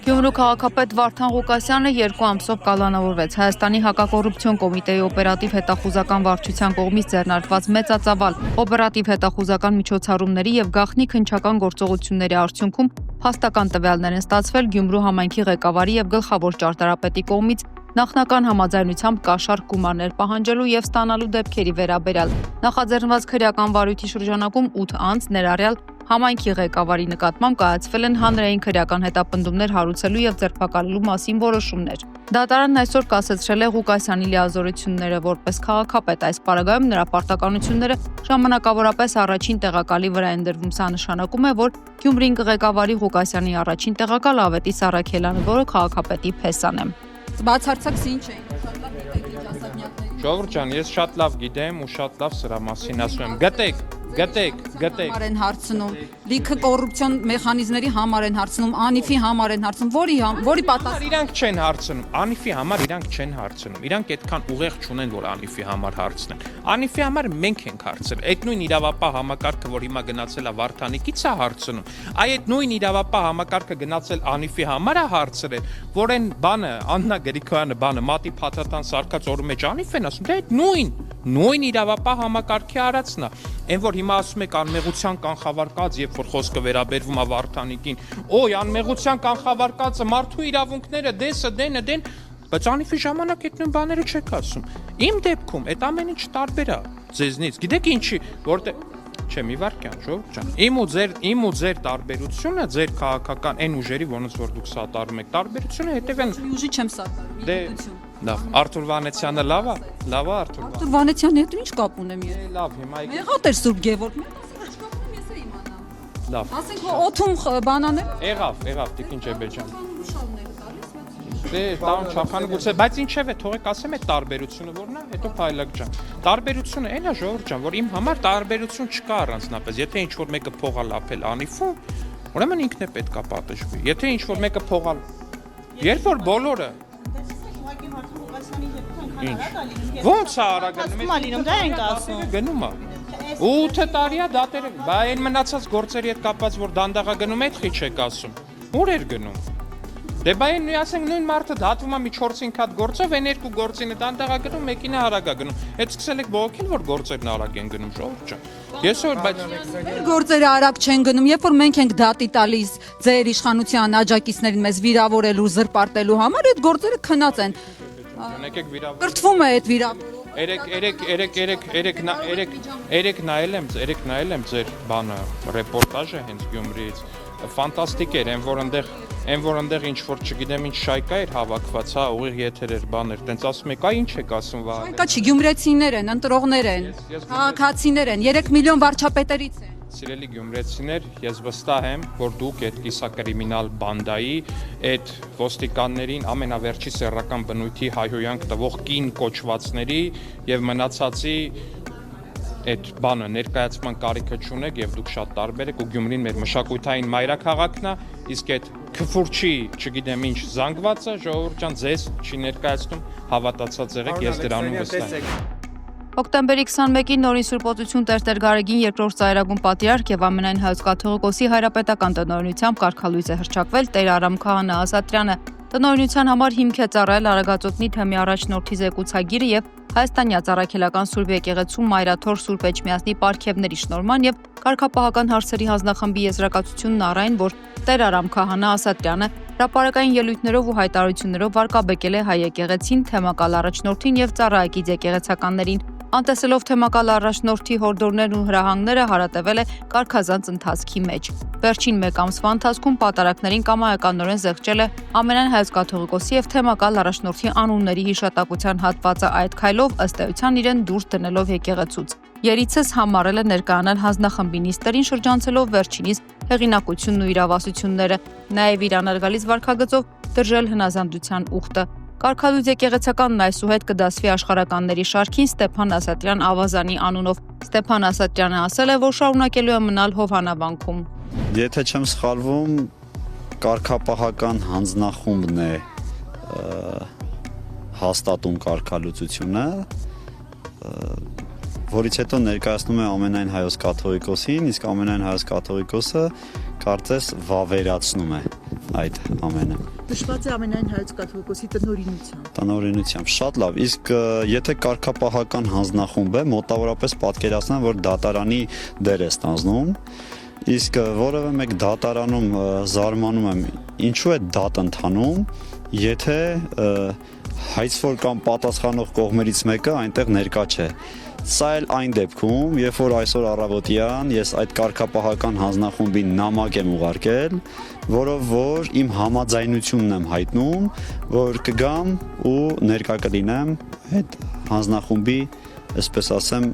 Գյումրու քաղաքապետ Վարդան Ղուկասյանը 2 ամսով կալանավորվեց։ Հայաստանի հակակոռուպցիոն կոմիտեի օպերատիվ հետախուզական վարչության կողմից ձեռնարկված մեծածավալ օպերատիվ հետախուզական միջոցառումների եւ գաղտնի քննչական գործողությունների արդյունքում փաստական տվյալներ են ստացվել Գյումրու համայնքի ղեկավարի եւ գլխավոր ճարտարապետի կողմից նախնական համաձայնությամբ կաշառք գումարներ պահանջելու եւ ստանալու դեպքերի վերաբերյալ։ Նախաձեռնված քրեական վարույթի շրջանակում 8 անձ ներառյալ համայնքի ղեկավարի նկատմամբ կայացվել են հանրային քրեական հետապնդումներ հարուցելու եւ ձերբակալելու մասին որոշումներ։ Դատարանն այսօր կասեցրել է Ղուկասյանի լիազորությունները որպես քաղաքապետ։ Այս պարագայում նրա պարտականությունները ժամանակավորապես առաջին տեղակալի վրա են դրվում։ Սա նշանակում է, որ Գյումրին կղեկավարի Ղուկասյանի առաջին տեղակալ Ավետիս Արաքելյանը, որը քաղաքապետի փեսան է։ Բացարձակ ինչ է, շատ լավ գիտեք ինչ ասացնյակների։ Ժողովուրդ ջան, ես շատ լավ գիտեմ ու շատ լավ սրա մասին ասում եմ։ Գտեք։ Համար են հարցնում, լիքը կոռուպցիոն մեխանիզմների համար են հարցնում, Անիֆի համար են հարցնում, որի պատասխան Իրանք չեն հարցնում, Անիֆի համար իրանք չեն հարցնում։ Իրանք այդքան ուղեղ չունեն, որ Անիֆի համար հարցնեն։ Անիֆի համար մենք ենք հարցրել։ Այդ նույն իրավապահ համակարգը, որ հիմա գնացել է Վարդանիկից է հարցնում, այդ նույն իրավապահ համակարգը գնացել Անիֆի համար է հարցրել, որ այն բանը Աննա Գրիգորյանը բանը մատի փաթաթան սարքած օրը մեջ Անիֆ են ասում, դա այդ նույն իրավապահ համակարգի արածն է։ Այն որ հիմա ասում եք անմեղության կանխավարկած, երբ որ խոսքը վերաբերվում է Վարդանիկին, օй անմեղության կանխավարկածը մարդու իրավունքները դեն, բայց Անիֆի ժամանակ այդ նույն բաները չեք ասում։ Իմ դեպքում այդ ամեն ինչ տարբեր է ձեզնից։ Գիտեք ինչի, որտեղ չէ, մի վարքյան, ժողովուրդ ջան։ Իմ ու ձեր տարբերությունը, ձեր քաղաքական այն ուժերի, որոնց որ դուք սատարում եք, տարբերությունը հետևեն։ ուժի չեմ սատարում, իդենտություն։ Լավ, Արթուր Վանեցյանը լավ է Արթուր։ Արթուր Վանեցյանի հետ ինչ կապ ունեմ ես։ Լավ, հիմա Եղած էր Սուրբ Գևորգ, մենք չկապ ունեմ, ես է իմանամ։ Լավ։ Ասենք օթում բանաներ։ Եղավ, Տիկին Ջեբեջան։ Դե տան չափանը գուցե, բայց ինչև է, թողեք ասեմ այդ տարբերությունը որն է, հետո Փայլակ ջան։ Տարբերությունը այն է, ժողովուրդ ջան, որ իմ համար տարբերություն չկա առանձնապես։ Եթե ինչ որ մեկը փողա լափել Անիֆում, ուրեմն ինքն է պետքա պատժվի։ Եթե ինչ որ մեկը փողա, երբ որ բոլորը Ոնց է արագանում, դա ենք ասում։ Գնում է։ 8 տարի է դատերը, բա այն մնացած գործերի հետ կապված, որ դանդաղա գնում է, խի չեք ասում։ Ուր էր գնում։ Դե բա այն ասենք նույն մարդը դատվում է մի 4-5 հատ գործով, այն երկու գործինը դանդաղա գնում, մեկինը արագ է գնում։ Այդ սկսել եք բողոքել, որ գործերն արագ են գնում, ժողովուրդ ջան։ Ես որ բայց գործերը արագ չեն գնում, երբ որ մենք ենք դատի տալիս ձեր իշխանության աջակիցներին մեզ վիրավորելու, զրպարտելու համար, այդ գործերը քնած են։ Եկեք վիրավոր։ Կրթվում է այդ վիրավորը։ Երեք նայել եմ ձեր բանը, ռեպորտաժը հենց Գյումրիից։ Ֆանտաստիկ էր, այն որ այնտեղ ինչ որ չգիտեմ ինչ շայկա էր հավաքված, հա, ուղիղ եթեր էր, բաներ, տենց ասում եք, ինչ եք ասում վա։ Շայկա չի, գյումրեցիներ են, ընտրողներ են, քաղաքացիներ են, 3 միլիոն վարչապետերից են։ Սիրելի գյումրեցիներ, ես վստահ եմ, որ դուք այդ կիսակրիմինալ բանդայի, այդ ոստիկաններին ամենավերջի սեռական բնույթի հայհոյանք տվող կին կոչվածների եւ մնացածի այդ բանը ներկայացման կարիքը չունեք եւ դուք շատ տարբեր եք ու Գյումրին մեր մշակութային մայրաքաղաքն է, իսկ այդ քֆուրչի, չգիտեմ ինչ զանգվածը ժողովուրդ ջան ձեզ չի ներկայացնում, հավատացած եղեք, ես դրանում վստահ եմ։ Հոկտեմբերի 21-ին նորին Սուրբոծություն Տեր Գարեգին երկրորդ ծայրագուն պատրիարք եւ ամենայն հայոց կաթողիկոսի հայրապետական տնօրինությամբ կարգալույծ է հռչակվել Տեր Արամ Քահանա Ասատրյանը։ Տնօրինության համար հիմք է ծառայել Արագածոտնի թեմի առաջնորդի զեկուցագիրը եւ Հայաստանյաց Առաքելական Սուրբ եկեղեցու Մայրաթոր Սուրբ Էջմիածնի պարգևների շնորհման եւ Կարգապահական հարցերի հանձնախմբի եզրակացությունն առ այն, որ Տեր Արամ Քահանա Ասատրյանը հրապարակային ելույթներով ու հայտարարություններով վարկաբեկել է հայ եկեղեցին, թեմակալ առաջնորդին եւ ծառայակից եկեղեցականներին։ Անտեսելով թեմակալ առաջնորդի հորդորներն ու հրահանգները հարատևել է կարգազանց ընթացքի մեջ։ Վերջին 1 ամսվա ընթացքում պատարակներին կամայականորեն զեղչել է ամենայն հայոց կաթողիկոսի եւ թեմակալ առաջնորդի անունների հիշատակության հատվածը, այդ քայլով ըստ էության իրեն դուրս դնելով եկեղեցուց։ Երիցս համարել է ներկայանալ հանձնախմբի նիստերին շրջանցելով վերջինիս հեղինակությունն ու իրավասությունները, նաեւ իր անարգալից վարքագծով դրժել հնազանդության ուխտը։ Կարգալույծ եկեղեցականն այսուհետ կդասվի աշխարհականների շարքին Ստեփան Ասատրյան ավազանի անունով։ Ստեփան Ասատրյանը ասել է, որ շարունակելու է մնալ Հովհաննավանքում։ Եթե չեմ սխալվում, կարգապահական հանձնախումբն է հաստատում կարգալուծությունը, որից հետո ներկայացնում է ամենայն հայոց կաթողիկոսին, իսկ ամենայն հայոց կաթողիկոսը կարծես վավերացնում է այդ ամենը։ Նշված է ամենայն հայոց կաթողիկոսի տնօրինությամբ։ Տնօրինությամբ շատ լավ, իսկ եթե կարգապահական հանձնախումբ է, մոտավորապես պատկերացնեմ, որ դատարանի դեր է ստանձնում, իսկ որևէ մեկ դատարանում զարմանում եմ, ինչու է դատ ընթանում, եթե հայցվոր կամ պատասխանող կողմերից մեկը այնտեղ ներկա չէ։ Սա էլ այն դեպքում, երբ որ այսօր առավոտյան ես այդ կարգապահական հանձնախումբին նամակ եմ ուղարկել, որով որ իմ համաձայնությունն եմ հայտնում, որ կգամ ու ներկա կլինեմ այդ հանձնախումբի, այսպես ասեմ,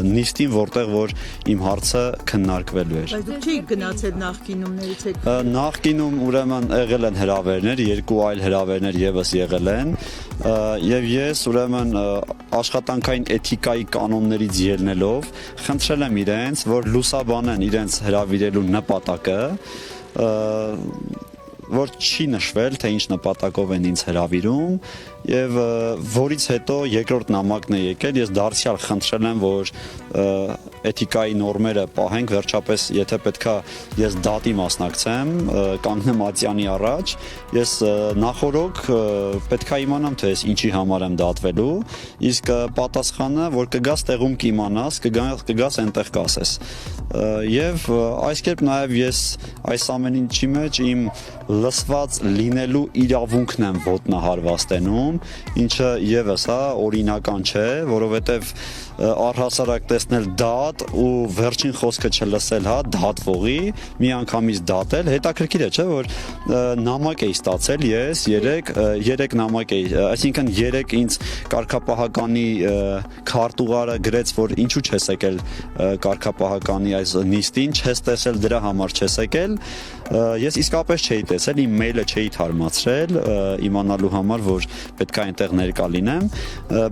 նիստին, որտեղ որ իմ հարցը քննարկվելու էր։ Բայց դուք չեք գնացել նախկինումներից եք։ Նախկինում ուրեմն եղել են հրավերներ, 2 այլ հրավերներ եւս եղել են, եւ ես ուրեմն աշխատանքային էթիկայի կանոններից ելնելով խնդրել եմ իրենց, որ լուսաբանեն իրենց հրավիրելու նպատակը, որ չի նշվել, թե ինչ նպատակով են ինձ հրավիրում եւ որից հետո երկրորդ նամակն է եկել, ես դարձյալ խնդրել եմ, որ էթիկայի նորմերը պահենք, վերջապես եթե պետքա ես դատի մասնակցեմ, կանգնեմ Ատյանի առաջ, ես նախորոք պետքա իմանամ, թե ես ինչի համար եմ դատվելու, իսկ պատասխանը, որ կգաս տեղում կիմանաս, կգաս այնտեղ կասես։ Եվ այս կերպ նաև ես այս ամեն ինչի մեջ իմ լսված լինելու իրավունքն եմ ոտնահարվածտենում, ինչը եւս օրինական չէ, որովհետեւ առհասարակ տեսնել դատ ու վերջին խոսքը չլսել դատվողի, միանգամից դատել, հետաքրքիր է, չէ, որ նամակ էի ստացել ես 3 նամակ էի, այսինքն 3 ինձ կարգապահականի քարտուղարը գրեց, որ ինչու չես եկել կարգապահականի այս նիստին, չես տեսել դրա համար չես եկել, ես իսկապես չէի տեսել, իմ մեյլը չէի թարմացրել իմանալու համար, որ պետք է այնտեղ ներկա լինեմ,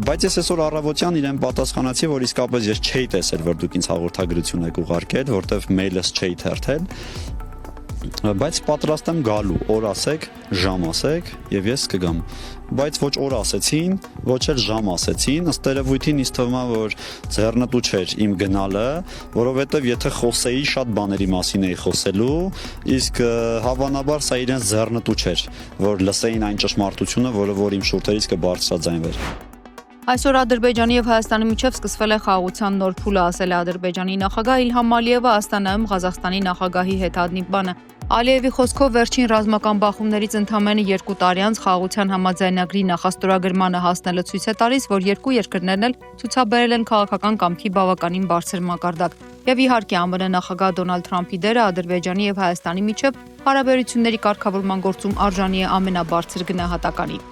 բայց ես այսօր առավոտյան իրեն պատասխանացի, որ իսկապես ես չէի տեսել, որ դուք ինձ հաղորդագրություն եք ուղարկել, որտեվ մեյլս չէի թերթել, բայց պատրաստ եմ գալու, օր ասեք, ժամ ասեք եւ ես կգամ, բայց ոչ օր ասեցին, ոչ էլ ժամ ասեցին, ըստ երևույթին ինձ թվում է, որ ձեռնտու չէր իմ գնալը, որովհետեւ եթե խոսեի, շատ բաների մասին էի խոսելու, իսկ հավանաբար սա իրենց ձեռնտու չէր, որ լսեին այն ճշմարտությունը, որը որ իմ շուրթերից կբարձրաձայնվեր։ Այսօր Ադրբեջանի եւ Հայաստանի միջև սկսվել է խաղաղության նոր փուլը, ասել է Ադրբեջանի նախագահ Իլհամ Ալիևը Աստանայում Ղազախստանի նախագահի հետ հանդիպմանը։ Ալիևի խոսքով վերջին ռազմական բախումներից ընդամենը 2 տարի անց խաղաղության համաձայնագրի նախաստորագրմանը հասնելը ցույց է տալիս, որ երկու երկրներն էլ ցուցաբերել են քաղաքական կամքի բավականին բարձր մակարդակ։ Եվ իհարկե ԱՄՆ նախագահ Դոնալդ Թրամփի դերը Ադրբեջանի եւ Հայաստանի միջև հարաբերությունների կարգավորման գործում արժանի է ամենաբարձր գնահատականին։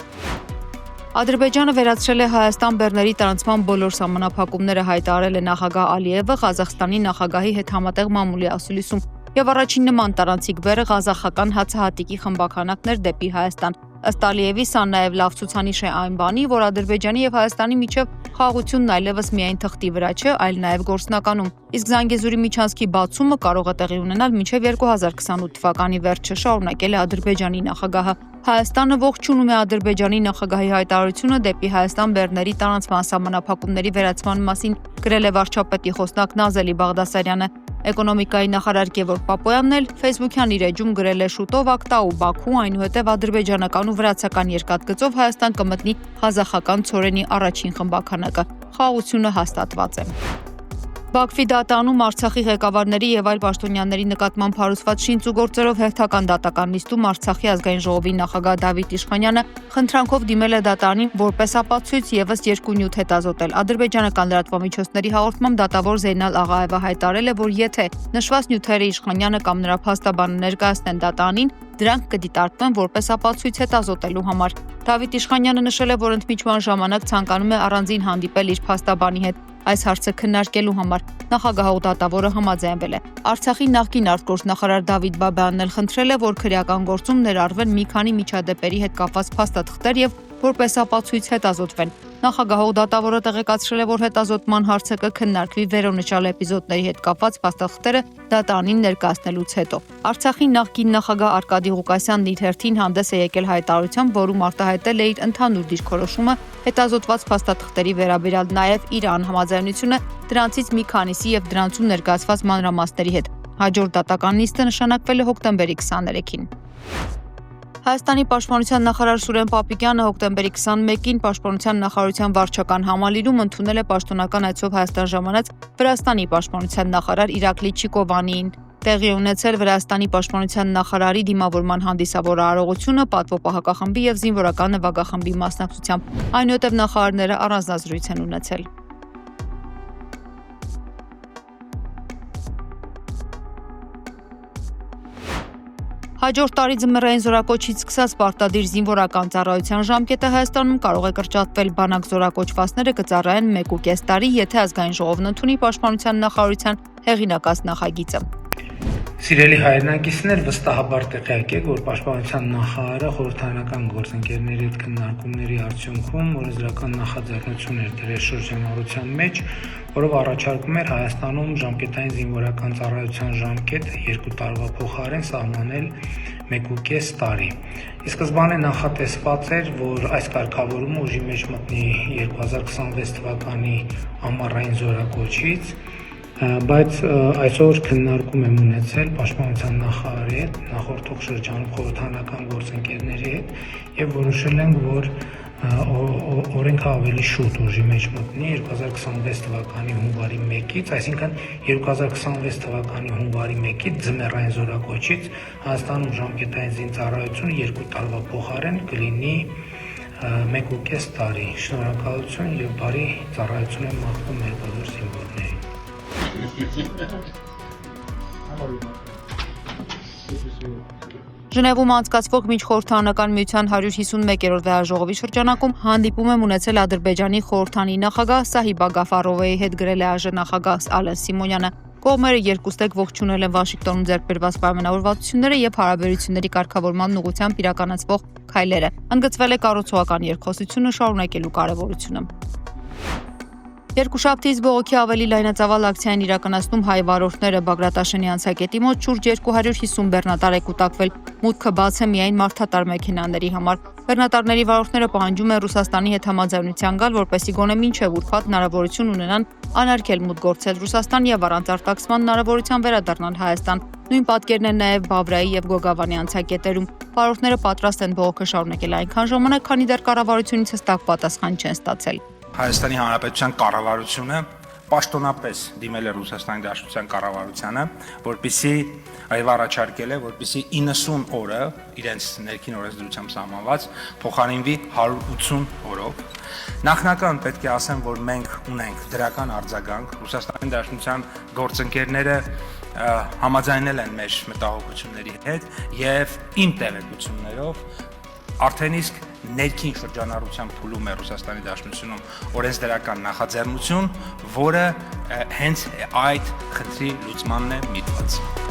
Ադրբեջանը վերացրել է Հայաստան բեռների տարանցման բոլոր սահմանափակումները, հայտարարել է նախագահ Ալիևը Ղազախստանի նախագահի հետ համատեղ մամուլի ասուլիսում, եւ առաջին նման տարանցիկ բեռը ղազախական հացահատիկի խմբականակներ դեպի Հայաստան։ Ըստ Ալիևի, սա նաև լավ ցուցանիշ է այն բանի, որ Ադրբեջանի եւ Հայաստանի միջև խաղաղությունն այլևս միայն թղթի վրա չէ, այլ նաև գործնականում։ Իսկ Զանգեզուրի միջանցքի բացումը կարող է տեղի ունենալ մինչև 2028 թվականի վերջը, շարունակել է Ադրբեջանի նախագահը։ Հայաստանը ողջունում է Ադրբեջանի նախագահի հայտարարությունը դեպի Հայաստան բեռների տարանցման սահմանափակումների վերացման մասին, գրել է վարչապետի խոսնակ Նազելի Բաղդասարյանը։ Էկոնոմիկայի նախարար Գևորգ Պապոյանն էլ Facebook-յան իր էջում գրել է շուտով Ակտա ու Բաքու, այնուհետև ադրբեջանական ու վրացական երկաթգծով Հայաստան կմտնի ղազախական ցորենի առաջին խմբականակը։ Խաղաղությունը հաստատված է։ Բաքվի դատանում Արցախի ղեկավարների եւ այլ պաշտոնյաների նկատմամբ հարուցված շինծուգործերով հերթական դատական նիստում Արցախի ազգային ժողովի նախագահ Դավիթ Իշխանյանը խնդրանքով դիմել է դատարանին որպես ապացույց եւս 2 նյութ հետազոտել։ Ադրբեջանական լրատվամիջոցների հաղորդմամբ դատավոր Զեյնալ Աղաևը հայտարարել է, որ եթե նշված նյութերը Իշխանյանը կամ նրա փաստաբանը ներկայացնեն դատարանին, դրանք կդիտարկվեն որպես ապացույց հետազոտելու համար։ Դավիթ Իշխանյանը նշել է, որ ընդմիջման ժամանակ ցանկանում է առանձին հանդիպել իր փաստաբանի հետ այս հարցը քննարկելու համար։ Նախագահող դատավորը համաձայնվել է։ Արցախի նախկին արտգործնախարար Դավիթ Բաբյանն էլ խնդրել է, որ քրեական գործում ներառվեն մի քանի միջադեպերի հետ կապված փաստաթղթեր եւ որպես ապացույց հետազոտվեն։ Նախագահող դատավորը տեղեկացրել է, որ հետազոտման հարցը կքննարկվի վերոնշյալ էպիզոդների հետ կապված փաստաթղթերը դատարանին ներկայացնելուց հետո։ Արցախի նախկին նախագահ Արկադի Ղուկասյանն իր հերթին հանդես է եկել հայտարարությամբ, որում արտահայտել է իր ընդհանուր դիրքորոշումը հետազոտված փաստաթղթերի վերաբերյալ, նաև իր անհամաձայնությունը դրանցից մի քանիսի եւ դրանցում ներկայացված մանրամասների հետ։ Հաջորդ դատական նիստը նշանակվել է հոկտեմբերի 23-ին։ Հայաստանի պաշտպանության նախարար Սուրեն Պապիկյանը հոկտեմբերի 21-ին պաշտպանության նախարարության վարչական համալիրում ընդունել է պաշտոնական այցով Հայաստան ժամանած Վրաստանի պաշտպանության նախարար Իրակլի Չիկովանիին։ Տեղի ունեցել Վրաստանի պաշտպանության նախարարի դիմավորման հանդիսավոր արարողությունը պատվոպահակախմբի եւ զինվորական նվագախմբի մասնակցությամբ, այնուհետև նախարարները առանձնազրույց են ունեցել։ Հաջորդ տարի ձմեռային զորակոչից սկսած պարտադիր զինվորական ծառայության ժամկետը Հայաստանում կարող է կրճատվել, բանակ զորակոչվածները կծառայեն 1.5 տարի, եթե ազգային ժողովն ընդունի պաշտպանության նախարարության հեղինակած նախագիծը։ Սիրելի հայրենակիցներ, վստահաբար տեղյակ եք, որ պաշտպանության նախարարը խորհրդարանական գործընկերների հետ քննարկումների արդյունքում օրենսդրական նախաձեռնություն էր դրել շրջանառության մեջ, որով առաջարկում էր Հայաստանում ժամկետային զինվորական ծառայության ժամկետը 2 տարվա փոխարեն սահմանել 1.5 տարի։ Ի սկզբանե նախատեսված էր, որ այս կարգավորումը ուժի մեջ մտնի 2026 թվականի ամառային զորակոչից, բայց այսօր քննարկում եմ ունեցել պաշտպանության նախարարի հետ, նախորդող շրջանում խորհրդարանական գործընկերների հետ եւ որոշել ենք, որ օրենքը ավելի շուտ ուժի մեջ մտնի 2026 թվականի հունվարի 1-ից, այսինքն 2026 թվականի հունվարի 1-ից ձմեռային զորակոչից Հայաստանում ժամկետային զինծառայությունը 2 տարվա փոխարեն կլինի 1.5 տարի։ Շնորհակալություն եւ բարի ծառայություն եմ մաղթում մեր բոլոր զինվորներին։ Ժնևում անցկացվող միջխորհրդարանական միության 151-րդ վեհաժողովի շրջանակում հանդիպում եմ ունեցել Ադրբեջանի խորհրդանի նախագահ Սահիբա Գաֆարովեի հետ, գրել է ԱԺ նախագահ Ալեն Սիմոնյանը։ Կողմերը երկուստեք ողջունել են Վաշինգտոնում ձեռք բերված պայմանավորվածությունները եւ հարաբերությունների կարգավորման ուղղությամբ իրականացվող քայլերը։ Ընդգծվել է կառուցողական երկխոսությունը շարունակելու կարեւորությունը։ Երկուշաբթից բողոքի ավելի լայնածավալ ակցիան իրականացնում հայ վարորդները Բագրատաշենի անցակետի մոտ շուրջ 250 բեռնատար է կուտակվել, մուտքը բաց է միայն մարդատար մեքենաների համար։ Բեռնատարների վարորդները պահանջում են Ռուսաստանի հետ համաձայնության գալ, որպեսզի գոնե մինչև ուրբաթ հնարավորություն ունենան անարգել մուտք գործել Ռուսաստան եւ առանց արտաքսման հնարավորության վերադառնալ Հայաստան։ Նույն պատկերն է նաեւ Բավրայի եւ Գոգավանի անցակետերում։ Վարորդները պատրաստ են բողոքը շարունակել այնքան ժամանակ, քանի դեռ կառավարությունից հստակ պատասխան չեն ստացել։ Հայաստանի Հանրապետության կառավարությունը պաշտոնապես դիմել է Ռուսաստանի Դաշնության կառավարությանը, որպեսզի այվ առաջարկել է, որպեսզի 90 օրը իրենց ներքին օրենսդրությամբ սահմանված փոխարինվի 180 օրով։ Նախնական պետք է ասեմ, որ մենք ունենք դրական արձագանք, Ռուսաստանի Դաշնության գործընկերները համաձայնել են մեր մտահոգությունների հետ եւ իմ տեղեկություններով արդեն իսկ ներքին շրջանառության փուլում է Ռուսաստանի Դաշնությունում օրենսդրական նախաձեռնություն, որը հենց այդ խնդրի լուծմանն է միտված։